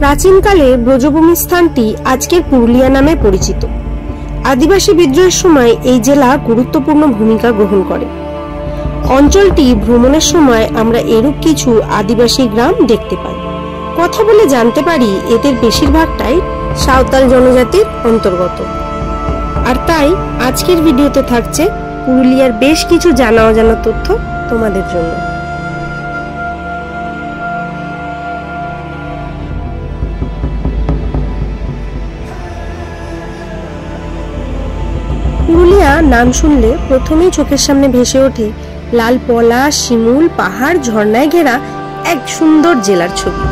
প্রাচীনকালে ব্রজভূমি স্থানটি আজকের পুরুলিয়া নামে পরিচিত। আদিবাসী বিদ্রোহের সময় এই জেলা গুরুত্বপূর্ণ ভূমিকা গ্রহণ করে। অঞ্চলটি ভ্রমণের সময় আমরা এরূপ কিছু আদিবাসী গ্রাম দেখতে পাই। কথা বলে জানতে পারি এদের বেশিরভাগটাই সাঁওতাল জনজাতির অন্তর্গত। আর তাই আজকের ভিডিওতে থাকছে পুরুলিয়ার বেশ কিছু জানা অজানা তথ্য তোমাদের জন্য। পুরুলিয়া নাম শুনলে প্রথমেই চোখের সামনে ভেসে ওঠে লাল পলাশ, শিমুল, পাহাড়, ঝর্ণায় ঘেরা এক সুন্দর জেলার ছবি।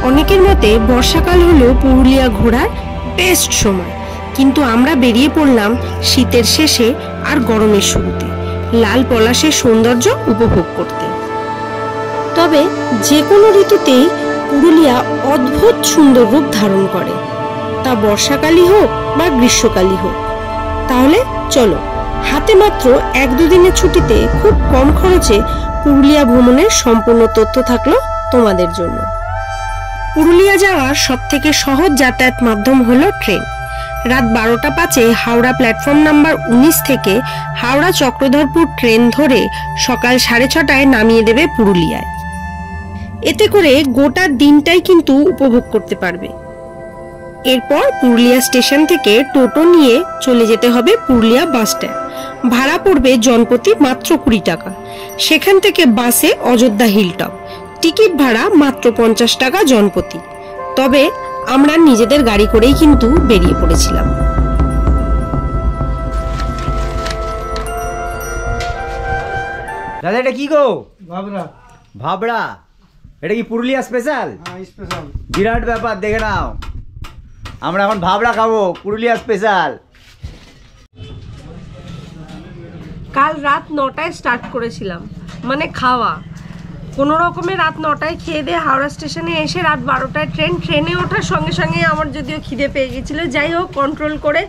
অনেকের মতে বর্ষাকাল হলো পুরুলিয়া ঘোরার বেস্ট সময়, কিন্তু আমরা বেরিয়ে পড়লাম শীতের শেষে আর গরমের শুরুতে লাল পলাশের সৌন্দর্য উপভোগ করতে। তবে যে কোনো ঋতুতেই পুরুলিয়া অদ্ভুত সুন্দর রূপ ধারণ করে, তা বর্ষাকালই হোক বা গ্রীষ্মকালই হোক। তাহলে চলো, হাতে মাত্র 1-2 দিনের ছুটিতে খুব কম খরচে পুরুলিয়া ভ্রমণের সম্পূর্ণ তথ্য থাকলো তোমাদের জন্য। পুরুলিয়া যাওয়ার সব থেকে সহজ যাতায়াত মাধ্যম হলো ট্রেন। রাত 12টা 5-এ হাওড়া প্ল্যাটফর্ম নাম্বার 19 থেকে হাওড়া চক্রধরপুর ট্রেন ধরে সকাল 6:30টায় নামিয়ে দেবে পুরুলিয়ায়। এতে করে গোটা দিনটাই কিন্তু উপভোগ করতে পারবে। এরপর পুরুলিয়া স্টেশন থেকে টোটো নিয়ে চলে যেতে হবে পুরুলিয়া বাস স্ট্যান্ড। ভাড়া পড়বে জনপ্রতি মাত্র 20 টাকা। সেখান থেকে বাসে অযোধ্যা হিলটপ, টিকিট ভাড়া মাত্র 50 টাকা জনপ্রতি। তবে আমরা নিজেদের গাড়ি করেই কিন্তু বেরিয়ে পড়েছিলাম। দাদা এটা কি গো? ভাবড়া। ভাবড়া? এটা কি পুরুলিয়া স্পেশাল? হ্যাঁ স্পেশাল। বিরাট ব্যাপার, দেখে নাও, আমরা এখন ভাবড়া খাবো, পুরুলিয়া স্পেশাল। কাল রাত 9টায় স্টার্ট করেছিলাম, মানে খাওয়া কোনো রকমে রাত 9টায় খেয়ে দিয়ে হাওড়া স্টেশনে এসে রাত 12টায় ট্রেনে ওঠার সঙ্গে সঙ্গে আমার যদিও খিদে পেয়ে গেছিলো, যাই হোক কন্ট্রোল করে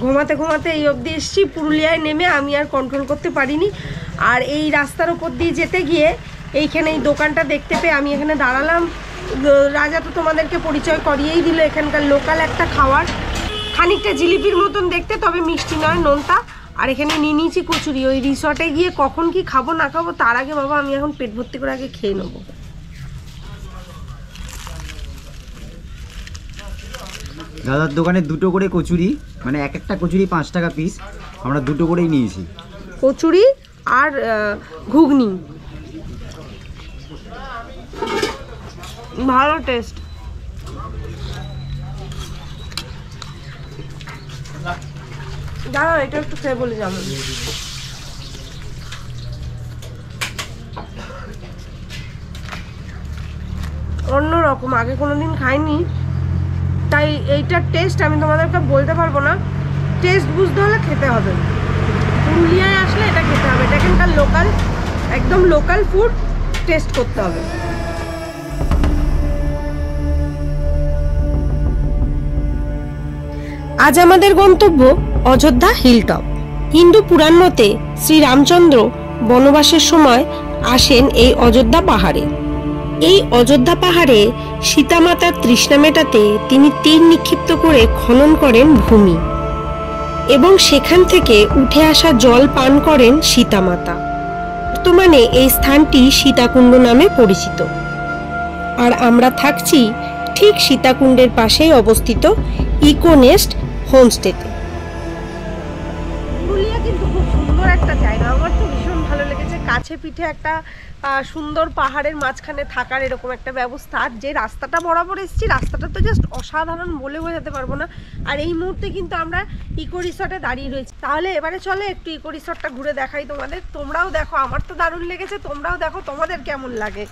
ঘুমাতে ঘুমাতে এই অবধি এসেছি। পুরুলিয়ায় নেমে আমি আর কন্ট্রোল করতে পারিনি। আর এই রাস্তার ওপর দিয়ে যেতে গিয়ে এইখানে এই দোকানটা দেখতে পেয়ে আমি এখানে দাঁড়ালাম। রাজা তো তোমাদেরকে পরিচয় করিয়েই দিল এখানকার লোকাল একটা খাবার, খানিকটা জিলিপির মতন দেখতে, তবে মিষ্টি নয়, নোনতা। আর এখানে নিয়ে নিয়েছি কচুরি। ওই রিসর্টে গিয়ে কখন কি খাবো না খাবো তার আগে বাবা আমি এখন পেট ভর্তি করে আগে খেয়ে নেবো। দাদার দোকানে 2টো করে কচুরি, মানে এক একটা কচুরি 5 টাকা পিস, আমরা 2টো করেই নিয়েছি। কচুরি আর ঘুগনি, ভালো টেস্ট। দাঁড়াও এটা একটু খেয়ে বলে যাবো। অন্যরকম, আগে কোনোদিন খাইনি, তাই এইটার টেস্ট আমি তোমাদেরকে বলতে পারবো না। টেস্ট বুঝতে হলে খেতে হবে, পুরুলিয়ায় আসলে এটা খেতে হবে। এটা এখানকার লোকাল, একদম লোকাল ফুড, টেস্ট করতে হবে। আজ আমাদের গন্তব্য অযোধ্যা হিলটপ। হিন্দু পুরাণ মতে শ্রীরামচন্দ্র বনবাসের সময় আসেন এই অযোধ্যা পাহাড়ে। এই অযোধ্যা পাহাড়ে সীতামাতার তৃষ্ণা মেটাতে তিনি তীর নিক্ষিপ্ত করে খনন করেন ভূমি, এবং সেখান থেকে উঠে আসা জল পান করেন সীতামাতা। বর্তমানে এই স্থানটি সীতাকুণ্ড নামে পরিচিত। আর আমরা থাকছি ঠিক সীতাকুণ্ডের পাশেই অবস্থিত ইকোনেস্ট হোমস্টেতে। পুরুলিয়া কিন্তু খুব সুন্দর একটা জায়গা, আমার তো ভীষণ ভালো লেগেছে। কাছে পিঠে একটা সুন্দর পাহাড়ের মাঝখানে থাকার এরকম একটা ব্যবস্থা। আর যে রাস্তাটা বরাবর এসেছি, রাস্তাটা তো জাস্ট অসাধারণ বলে বোঝাতে পারবো না। আর এই মুহূর্তে কিন্তু আমরা ইকো রিসর্টে দাঁড়িয়ে রয়েছি। তাহলে এবারে চলো একটু ইকো রিসর্টটা ঘুরে দেখাই তোমাদের। তোমরাও দেখো, আমার তো দারুণ লেগেছে, তোমরাও দেখো তোমাদের কেমন লাগে।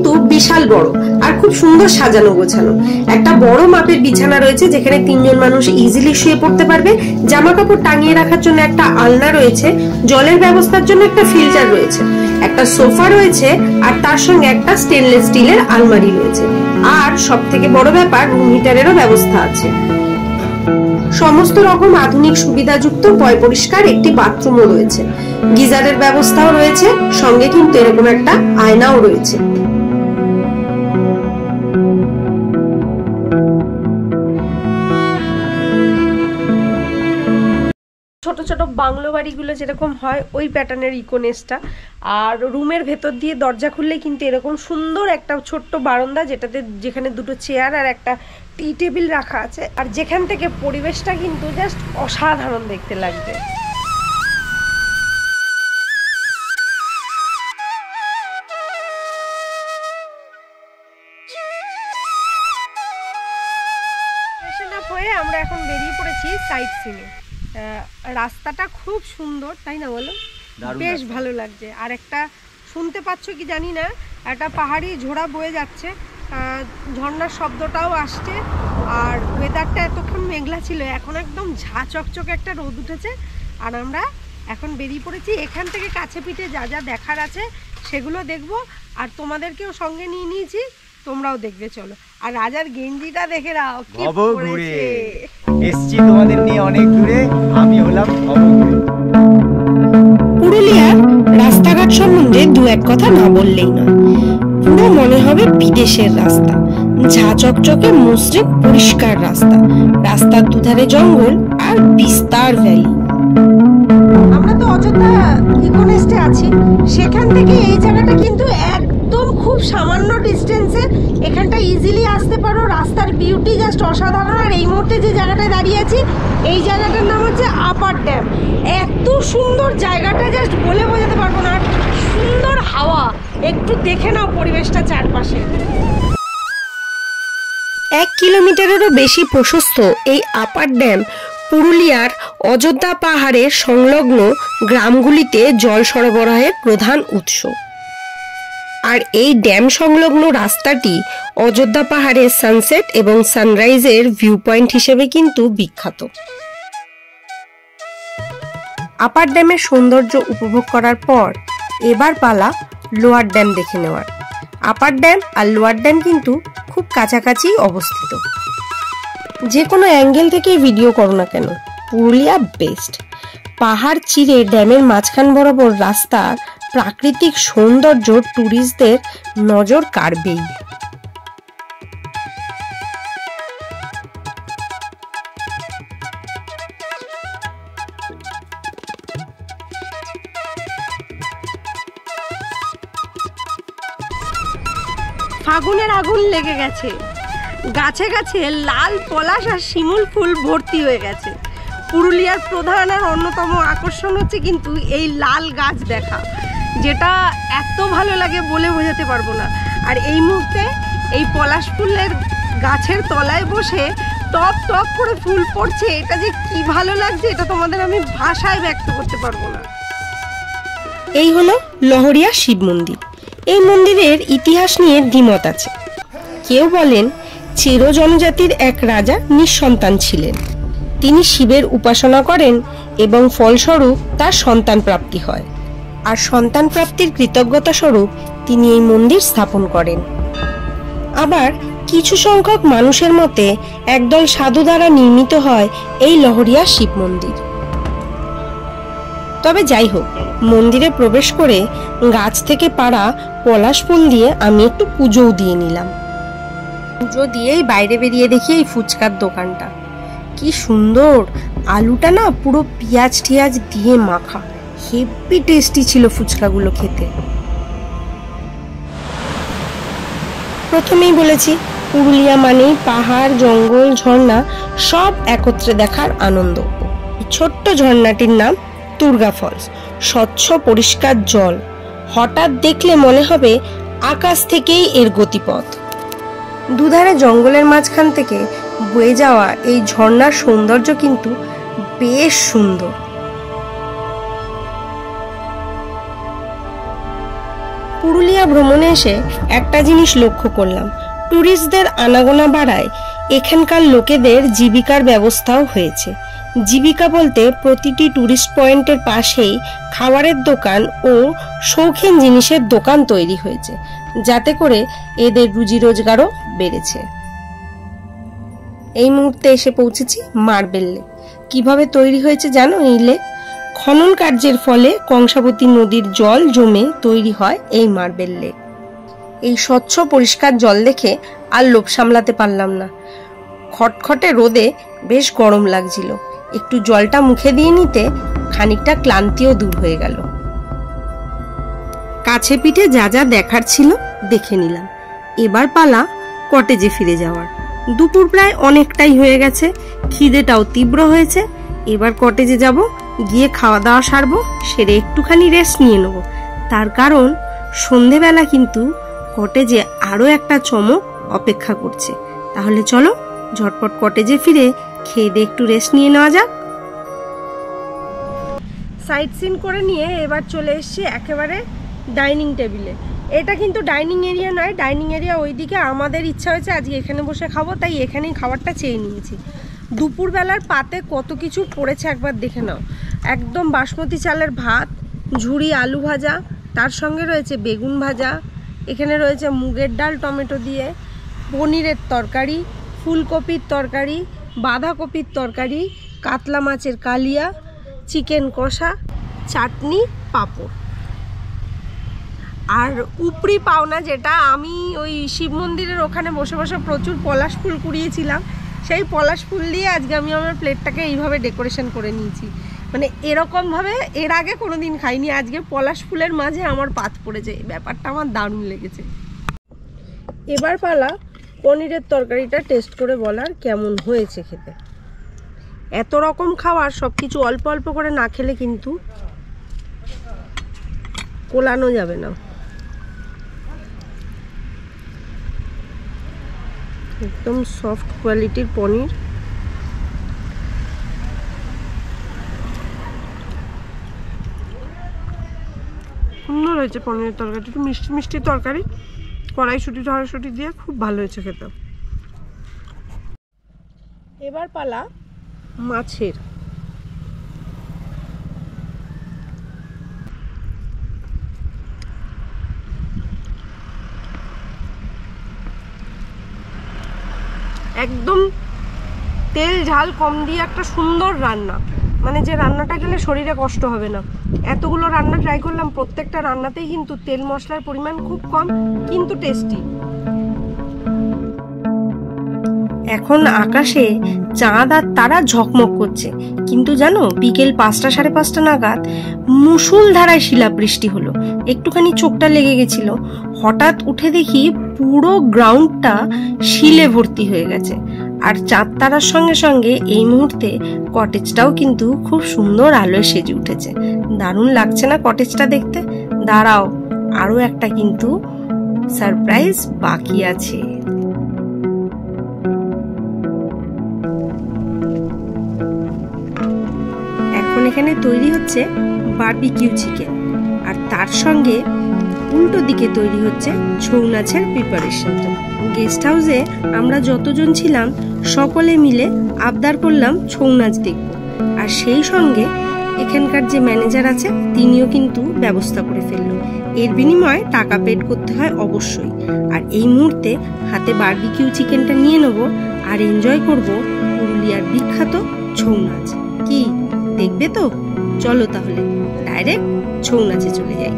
কিন্তু বিশাল বড় আর খুব সুন্দর সাজানো গোছানো। একটা বড় মাপের বিছানা রয়েছে যেখানে 3 জন মানুষ ইজিলি শুয়ে পড়তে পারবে। জামা কাপড় টাঙিয়ে রাখার জন্য একটা আলনা রয়েছে, জলের ব্যবস্থার জন্য একটা ফিল্টার রয়েছে, একটা সোফা রয়েছে আর তার সঙ্গে একটা স্টেনলেস স্টিলের আলমারি রয়েছে। আর সবথেকে বড় ব্যাপার, রুম হিটারেরও ব্যবস্থা আছে। সমস্ত রকম আধুনিক সুবিধাযুক্ত পয় পরিষ্কার একটি বাথরুমও রয়েছে, গিজারের ব্যবস্থাও রয়েছে, সঙ্গে কিন্তু এরকম একটা আয়নাও রয়েছে। ছোট ছোট বাংলো বাড়িগুলো যেরকম হয় ওই প্যাটার্নের ইকোনেসটা। আর রুমের ভেতর দিয়ে দরজা খুললে কিন্তু এরকম সুন্দর একটা ছোট্ট বারান্দা, যেখানে দুটো চেয়ার আর একটা টি টেবিল রাখা আছে, আর যেখান থেকে পরিবেশটা কিন্তু জাস্ট অসাধারণ দেখতে লাগবে। হয়ে আমরা এখন বেরিয়ে পড়েছি সাইট সিনে। রাস্তাটা খুব সুন্দর, তাই না বলো? বেশ ভালো লাগছে। আর একটা শুনতে পাচ্ছ কি জানি না, একটা পাহাড়ি ঝোড়া বয়ে যাচ্ছে, ঝর্ণার শব্দটাও আসছে। আর ওয়েদারটা এতক্ষণ মেঘলা ছিল, এখন একদম ঝা চকচকে একটা রোদ উঠেছে। আর আমরা এখন বেরিয়ে পড়েছি। এখান থেকে কাছে পিঠে যা যা দেখার আছে সেগুলো দেখবো, আর তোমাদেরকেও সঙ্গে নিয়ে নিয়েছি, তোমরাও দেখবে চলো। আর রাজার গেঞ্জিটা দেখে নাও, কি পরেছে। এসছি তোমাদের নিয়ে অনেক দূরে, আমি হলাম পুরুলিয়ার রাস্তাঘাট সম্বন্ধে দু এক কথা না বললেই নয়। পুরো মনে হবে বিদেশের রাস্তা, ঝা চকচকে মসৃণ পরিষ্কার রাস্তা, রাস্তার দুধারে জঙ্গল আর বিস্তার ভ্যালি। আমরা তো অযোধ্যা ইকোনেস্টে আছি, সেখান থেকে এই জায়গাটা কিন্তু একদম খুব সামান্য ডিস্টেন্সে, এখানটা ইজিলি আসতে পারো। রাস্তার বিউটি জাস্ট অসাধারণ। আর এই মুহূর্তে যে জায়গাটায় দাঁড়িয়ে আছি, এই জায়গাটার নাম হচ্ছে আপার ড্যাম। এত সুন্দর জায়গাটা, জাস্ট বলে বোঝাতে পারবো না। সুন্দর হাওয়া, একটু দেখে নাও পরিবেশটা চারপাশে। 1 কিলোমিটারেরও বেশি প্রশস্ত এই আপার ড্যাম পুরুলিয়ার অযোধ্যা পাহাড়ের সংলগ্ন গ্রামগুলিতে জল সরবরাহের প্রধান উৎস। আর এই ড্যাম সংলগ্ন রাস্তাটি অযোধ্যা পাহাড়ের সানসেট এবং সানরাইজের ভিউ পয়েন্ট হিসেবে কিন্তু বিখ্যাত। আপার ড্যামের সৌন্দর্য উপভোগ করার পর এবার পালা লোয়ার ড্যাম দেখে নেওয়ার। আপার ড্যাম আর লোয়ার ড্যাম কিন্তু খুব কাছাকাছি অবস্থিত। যে কোনো অ্যাঙ্গেল থেকে ভিডিও করো না কেন, পুরুলিয়া বেস্ট। পাহাড় চিরে ড্যামের মাঝখান বরাবর রাস্তার প্রাকৃতিক সৌন্দর্য ট্যুরিস্টদের নজর কাড়বেই। ফাগুনের আগুন লেগে গেছে, গাছে গাছে লাল পলাশ আর শিমুল ফুল ভর্তি হয়ে গেছে। পুরুলিয়ার প্রধান আর অন্যতম আকর্ষণ হচ্ছে কিন্তু এই লাল গাছ দেখা, যেটা এত ভালো লাগে বলে বোঝাতে পারবো না। আর এই মুহূর্তে এই পলাশ ফুলের গাছের তলায় বসে টপ টপ করে ফুল পড়ছে, এটা যে কি ভালো লাগছে এটা তোমাদের আমি ভাষায় ব্যক্ত করতে পারবো না। এই হলো লহরিয়া শিব মন্দির। এই মন্দিরের ইতিহাস নিয়ে দ্বিমত আছে। কেউ বলেন চের জনজাতির এক রাজা নিঃসন্তান ছিলেন, তিনি শিবের উপাসনা করেন এবং ফলস্বরূপ তার সন্তান প্রাপ্তি হয়। আর সন্তান প্রাপ্তির কৃতজ্ঞতা স্বরূপ তিনি এই মন্দির স্থাপন করেন। আবার কিছু সংখ্যক মানুষের মতে একদল সাধু দ্বারা নির্মিত হয় এই লহরিয়া শিব মন্দির। তবে যাই হোক, মন্দিরে প্রবেশ করে গাছ থেকে পাড়া পলাশ ফুল দিয়ে আমি একটু পুজোও দিয়ে নিলাম। পুজো দিয়েই বাইরে বেরিয়ে দেখি এই ফুচকার দোকানটা, কি সুন্দর। আলুটা না পুরো পেঁয়াজ টিয়াজ দিয়ে মাখা, হেভি টেস্টি ছিল ফুচকাগুলো খেতে। প্রথমেই বলেছি পুরুলিয়া মানেই পাহাড়, জঙ্গল, ঝর্ণা সব একত্রে দেখার আনন্দ। ছোট্ট ঝর্ণাটির নাম দুর্গা ফলস। স্বচ্ছ পরিষ্কার জল, হঠাৎ দেখলে মনে হবে আকাশ থেকেই এর গতিপথ। দুধারে জঙ্গলের মাঝখান থেকে বয়ে যাওয়া এই ঝর্ণার সৌন্দর্য কিন্তু বেশ সুন্দর। পুরুলিয়া ভ্রমণে এসে একটা জিনিস লক্ষ্য করলাম, ট্যুরিস্টদের আনাগোনা বাড়ায় এখানকার লোকেদের জীবিকার ব্যবস্থাও হয়েছে। জীবিকা বলতে প্রতিটি ট্যুরিস্ট পয়েন্টের পাশেই খাবারের দোকান ও শৌখিন জিনিসের দোকান তৈরি হয়েছে, যাতে করে এদের রুজি রোজগারও বেড়েছে। এই মুহূর্তে এসে পৌঁছেছি মার্বেল লেক। কিভাবে তৈরি হয়েছে জানো এই লেক? খনন কার্যের ফলে কংসাবতী নদীর জল জমে তৈরি হয় এই মার্বেল লেক। এই স্বচ্ছ পরিষ্কার জল দেখে আর লোভ সামলাতে পারলাম না। খটখটে রোদে বেশ গরম লাগছিল, একটু জলটা মুখে দিয়ে নিতে খানিকটা ক্লান্তিও দূর হয়ে গেল। কাছে পিঠে যা যা দেখার ছিল দেখে নিলাম। এবার পালা কটেজে ফিরে যাওয়ার। দুপুর প্রায় অনেকটাই হয়ে গেছে, খিদেটাও তীব্র হয়েছে। এবার কটেজে যাব, গিয়ে খাওয়া দাওয়া সারবো, সেরে একটুখানি রেস্ট নিয়ে নেব। তার কারণ সন্ধেবেলা কিন্তু কটেজে আরো একটা চমক অপেক্ষা করছে। তাহলে চলো ঝটপট কটেজে ফিরে খেয়ে দিয়ে একটু রেস্ট নিয়ে নেওয়া যাক। সাইট সিন করে নিয়ে এবার চলে এসেছি একেবারে ডাইনিং টেবিলে। এটা কিন্তু ডাইনিং এরিয়া নয়, ডাইনিং এরিয়া ওইদিকে। আমাদের ইচ্ছা হয়েছে আজকে এখানে বসে খাবো, তাই এখানেই খাবারটা চেয়ে নিয়েছি। দুপুরবেলার পাতে কত কিছু পড়েছে একবার দেখে নাও। একদম বাসমতি চালের ভাত, ঝুরি আলু ভাজা, তার সঙ্গে রয়েছে বেগুন ভাজা, এখানে রয়েছে মুগের ডাল টমেটো দিয়ে, পনিরের তরকারি, ফুলকপির তরকারি, বাঁধাকপির তরকারি, কাতলা মাছের কালিয়া, চিকেন কষা, চাটনি, পাঁপড়। আর উপরি পাওনা যেটা, আমি ওই শিব মন্দিরের ওখানে বসে বসে প্রচুর পলাশ ফুল কুড়িয়েছিলাম, সেই পলাশ ফুল দিয়ে আজকে আমি আমার প্লেটটাকে এইভাবে ডেকোরেশন করে নিয়েছি। মানে এরকমভাবে এর আগে কোনোদিন খাইনি। আজকে পলাশ ফুলের মাঝে আমার পাত পড়েছে, ব্যাপারটা আমার দারুণ লেগেছে। এবার পালা পনিরের তরকারিটা টেস্ট করে বলার কেমন হয়েছে খেতে। এত রকম খাবার সব কিছু অল্প অল্প করে না খেলে কিন্তু কোলানো যাবে না। একদম সফট কোয়ালিটির পনির। সুন্দর হয়েছে পনিরের তরকারি, একটু মিষ্টি মিষ্টি তরকারি, কড়াইশুঁটি ঢড়াশুঁটি দিয়ে খুব ভালো হয়েছে খেতে। এবার পালা মাছের। একদম তেল ঝাল কম দিয়ে একটা সুন্দর রান্না, মানে যে রান্নাটা খেলে শরীরে কষ্ট হবে না। এতগুলো রান্না ট্রাই করলাম, প্রত্যেকটা রান্নাতেই কিন্তু তেল মশলার পরিমাণ খুব কম, কিন্তু টেস্টি। এখন আকাশে চাঁদ আর তারা ঝকমক করছে, কিন্তু জানো বিকেল 5টা সাড়ে 5টা নাগাদ মুষলধারায় শিলাবৃষ্টি হলো। একটুখানি চোখটা লেগে গেছিল। হঠাৎ উঠে দেখি পুরো গ্রাউন্ডটা শিলে ভর্তি হয়ে গেছে। আর চাঁদ তারার সঙ্গে সঙ্গে এই মুহূর্তে কটেজটাও কিন্তু খুব সুন্দর আলোয় সেজে উঠেছে। দারুণ লাগছে না কটেজটা দেখতে? দাঁড়াও, আরো একটা কিন্তু সারপ্রাইজ বাকি আছে। এখন এখানে তৈরি হচ্ছে বারবিকিউ চিকেন, আর তার সঙ্গে উল্টো দিকে তৈরি হচ্ছে ছৌ নাচের প্রিপারেশন। গেস্ট হাউসে আমরা যতজন ছিলাম সকলে মিলে আবদার করলাম ছৌ নাচ দেখব, আর সেই সঙ্গে এখানকার যে ম্যানেজার আছে তিনিও কিন্তু ব্যবস্থা করে ফেললো। এর বিনিময়ে টাকা পেড করতে হয় অবশ্যই। আর এই মুহূর্তে হাতে বারবিকিউ চিকেনটা নিয়ে নেব আর এনজয় করব পুরুলিয়ার বিখ্যাত ছৌ নাচ। কি দেখবে তো? চলো তাহলে ডাইরেক্ট ছৌ নাচে চলে যাই।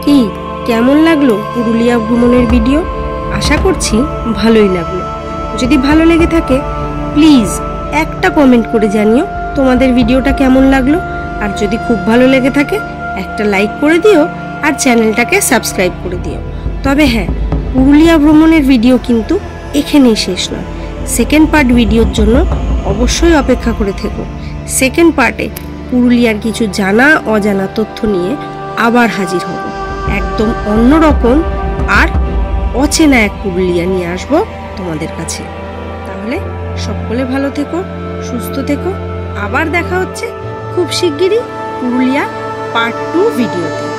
কি কেমন লাগলো পুরুলিয়া ভ্রমণের ভিডিও? আশা করছি ভালোই লাগলো। যদি ভালো লেগে থাকে প্লিজ একটা কমেন্ট করে জানিও তোমাদের ভিডিওটা কেমন লাগলো। আর যদি খুব ভালো লেগে থাকে একটা লাইক করে দিও আর চ্যানেলটাকে সাবস্ক্রাইব করে দিও। তবে হ্যাঁ, পুরুলিয়া ভ্রমণের ভিডিও কিন্তু এখানেই শেষ নয়। সেকেন্ড পার্ট ভিডিওর জন্য অবশ্যই অপেক্ষা করে থেকো। সেকেন্ড পার্টে পুরুলিয়ার কিছু জানা অজানা তথ্য নিয়ে আবার হাজির হব। একদম অন্যরকম আর অচেনা এক পুরুলিয়া নিয়ে আসবো তোমাদের কাছে। তাহলে সকলে ভালো থেকো, সুস্থ থেকো। আবার দেখা হচ্ছে খুব শিগগিরই পুরুলিয়া পার্ট 2 ভিডিওতে।